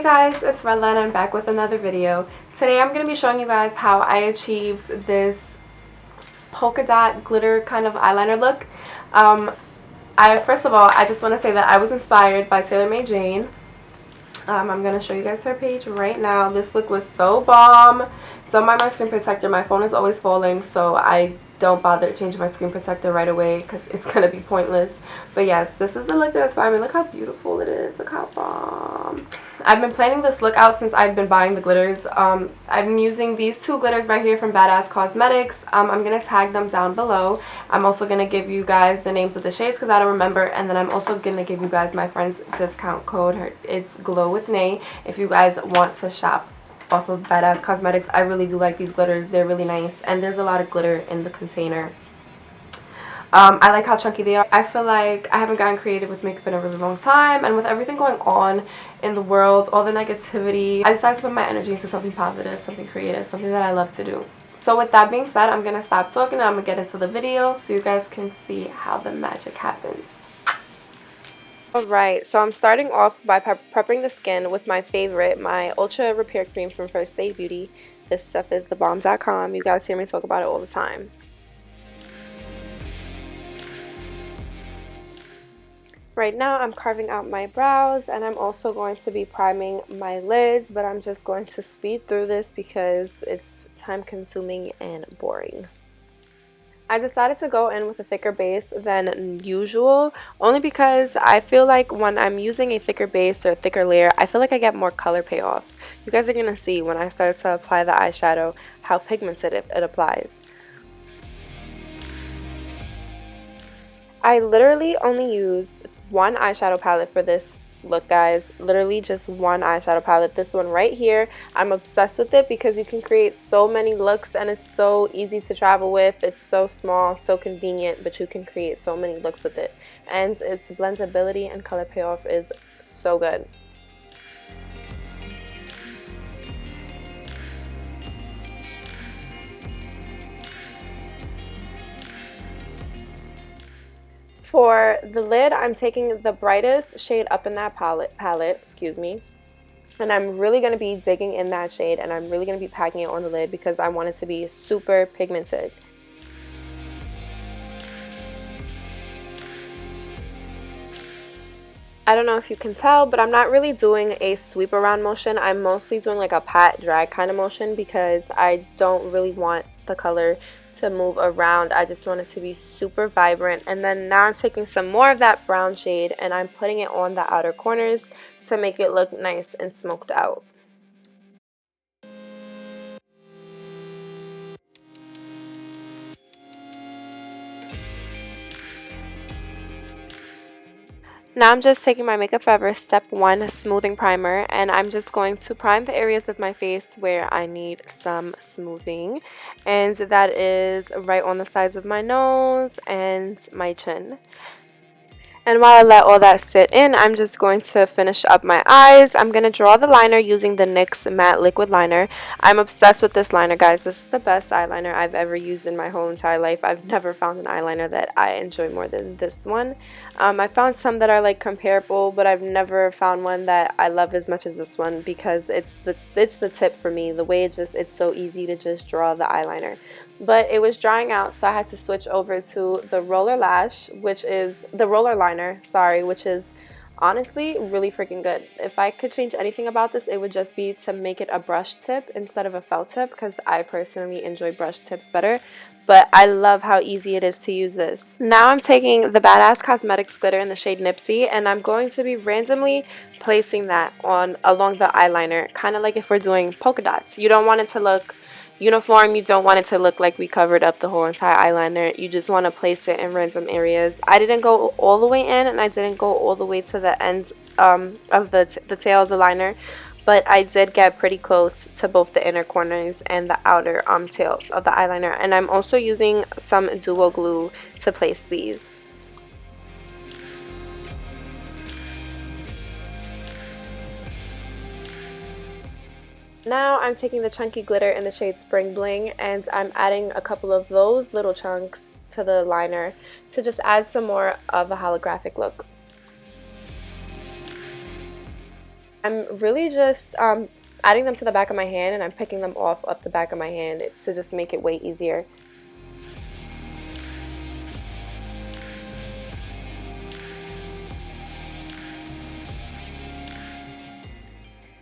Hey guys, it's Redla and I'm back with another video. Today I'm going to be showing you guys how I achieved this polka dot glitter kind of eyeliner look. First of all, I just want to say that I was inspired by Taylor Made Jane. I'm going to show you guys her page right now. This look was so bomb. Don't mind my screen protector. My phone is always falling, so I don't bother to change my screen protector right away because it's going to be pointless. But yes, this is the look that inspired me. Look how beautiful it is. Look how bomb. I've been planning this look out since I've been buying the glitters. I'm using these two glitters right here from Badazz Cosmetics. I'm going to tag them down below. I'm also going to give you guys the names of the shades because I don't remember. And then I'm also going to give you guys my friend's discount code. It's Glow with Nay if you guys want to shop off of Badazz Cosmetics. I really do like these glitters. They're really nice. And there's a lot of glitter in the container. I like how chunky they are. I feel like I haven't gotten creative with makeup in a really long time, and with everything going on in the world, all the negativity, I decided to put my energy into something positive, something creative, something that I love to do. So with that being said, I'm going to stop talking and I'm going to get into the video so you guys can see how the magic happens. Alright, so I'm starting off by prepping the skin with my favorite, my Ultra Repair Cream from Firstaid Beauty. This stuff is thebomb.com. You guys hear me talk about it all the time. Right now I'm carving out my brows and I'm also going to be priming my lids, but I'm just going to speed through this because it's time consuming and boring. I decided to go in with a thicker base than usual only because I feel like when I'm using a thicker base or a thicker layer, I feel like I get more color payoff. You guys are going to see when I start to apply the eyeshadow how pigmented it applies. I literally only use one eyeshadow palette for this look, guys. Literally just one eyeshadow palette. This one right here. I'm obsessed with it because you can create so many looks and it's so easy to travel with. It's so small, so convenient, but you can create so many looks with it. And its blendability and color payoff is so good. For the lid, I'm taking the brightest shade up in that palette, and I'm really going to be digging in that shade, and I'm really going to be packing it on the lid because I want it to be super pigmented. I don't know if you can tell, but I'm not really doing a sweep around motion. I'm mostly doing like a pat drag kind of motion because I don't really want the color to move around. I just want it to be super vibrant. And then now I'm taking some more of that brown shade and I'm putting it on the outer corners to make it look nice and smoked out. Now I'm just taking my Makeup Forever Step 1 Smoothing Primer and I'm just going to prime the areas of my face where I need some smoothing. And that is right on the sides of my nose and my chin. And while I let all that sit in, I'm just going to finish up my eyes. I'm going to draw the liner using the NYX Matte Liquid Liner. I'm obsessed with this liner, guys. This is the best eyeliner I've ever used in my whole entire life. I've never found an eyeliner that I enjoy more than this one. I found some that are like comparable, but I've never found one that I love as much as this one because it's the tip for me. The way it's so easy to just draw the eyeliner. But it was drying out, so I had to switch over to the roller lash, which is the roller liner, sorry, which is honestly really freaking good. If I could change anything about this, it would just be to make it a brush tip instead of a felt tip because I personally enjoy brush tips better. But I love how easy it is to use this. Now I'm taking the Badazz Cosmetics glitter in the shade Nipsey and I'm going to be randomly placing that along the eyeliner, kind of like if we're doing polka dots. You don't want it to look uniform. You don't want it to look like we covered up the whole entire eyeliner. You just want to place it in random areas. I didn't go all the way in and I didn't go all the way to the end of the tail of the liner, but I did get pretty close to both the inner corners and the outer tail of the eyeliner. And I'm also using some duo glue to place these. Now I'm taking the chunky glitter in the shade Spring Bling and I'm adding a couple of those little chunks to the liner to just add some more of a holographic look. I'm really just adding them to the back of my hand, and I'm picking them off up the back of my hand to just make it way easier.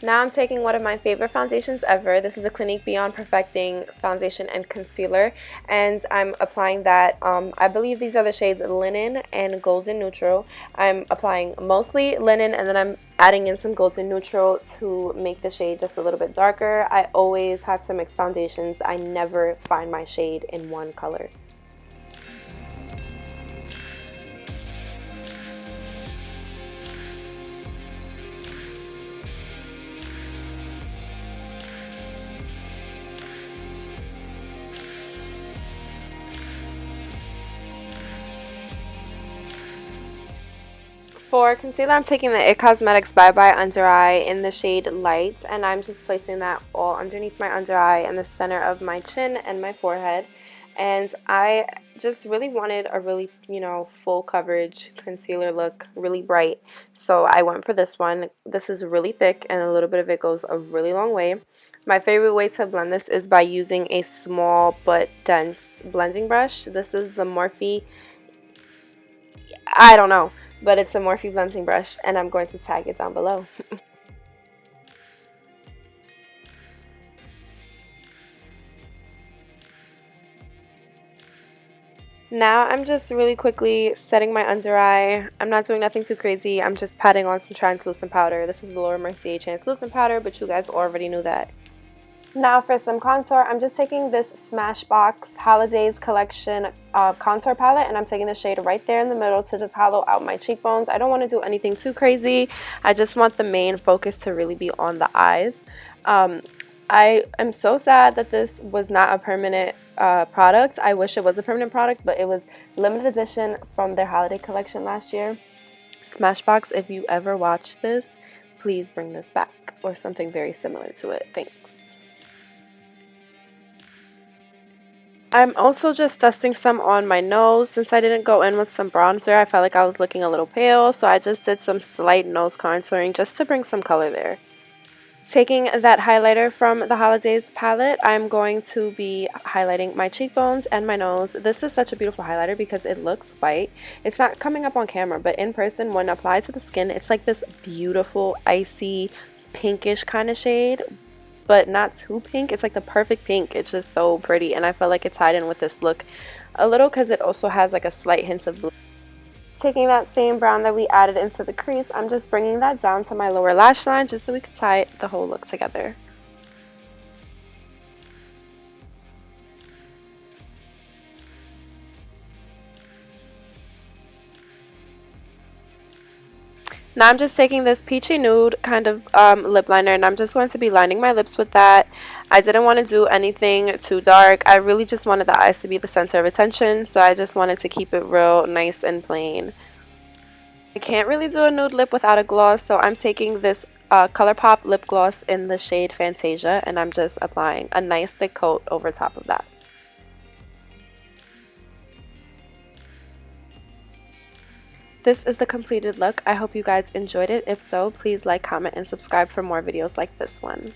Now I'm taking one of my favorite foundations ever. This is a Clinique Beyond Perfecting Foundation and Concealer, and I'm applying that. I believe these are the shades Linen and Golden Neutral. I'm applying mostly Linen, and then I'm adding in some Golden Neutral to make the shade just a little bit darker. I always have to mix foundations. I never find my shade in one color. For concealer, I'm taking the It Cosmetics Bye Bye Under Eye in the shade Light, and I'm just placing that all underneath my under eye and the center of my chin and my forehead. And I just really wanted a really, full coverage concealer look, really bright. So I went for this one. This is really thick, and a little bit of it goes a really long way. My favorite way to blend this is by using a small but dense blending brush. This is the Morphe, I don't know, but it's a Morphe blending brush, and I'm going to tag it down below. Now I'm just really quickly setting my under eye. I'm not doing nothing too crazy. I'm just patting on some translucent powder. This is the Laura Mercier translucent powder, but you guys already knew that. Now for some contour, I'm just taking this Smashbox Holidaze collection contour palette, and I'm taking the shade right there in the middle to just hollow out my cheekbones. I don't want to do anything too crazy. I just want the main focus to really be on the eyes. I am so sad that this was not a permanent product. I wish it was a permanent product, but it was limited edition from their holiday collection last year. Smashbox, if you ever watch this, please bring this back or something very similar to it. Thanks. I'm also just dusting some on my nose. Since I didn't go in with some bronzer, I felt like I was looking a little pale, so I just did some slight nose contouring just to bring some color there. Taking that highlighter from the Holidaze palette, I'm going to be highlighting my cheekbones and my nose. This is such a beautiful highlighter because it looks white. It's not coming up on camera, but in person, when applied to the skin, it's like this beautiful, icy, pinkish kind of shade, but not too pink. It's like the perfect pink. It's just so pretty, and I felt like it tied in with this look a little because it also has like a slight hint of blue. Taking that same brown that we added into the crease, I'm just bringing that down to my lower lash line just so we can tie the whole look together. Now I'm just taking this peachy nude kind of lip liner, and I'm just going to be lining my lips with that. I didn't want to do anything too dark. I really just wanted the eyes to be the center of attention, so I just wanted to keep it real nice and plain. I can't really do a nude lip without a gloss, so I'm taking this Colourpop lip gloss in the shade Fantasia, and I'm just applying a nice thick coat over top of that. This is the completed look. I hope you guys enjoyed it. If so, please like, comment, and subscribe for more videos like this one.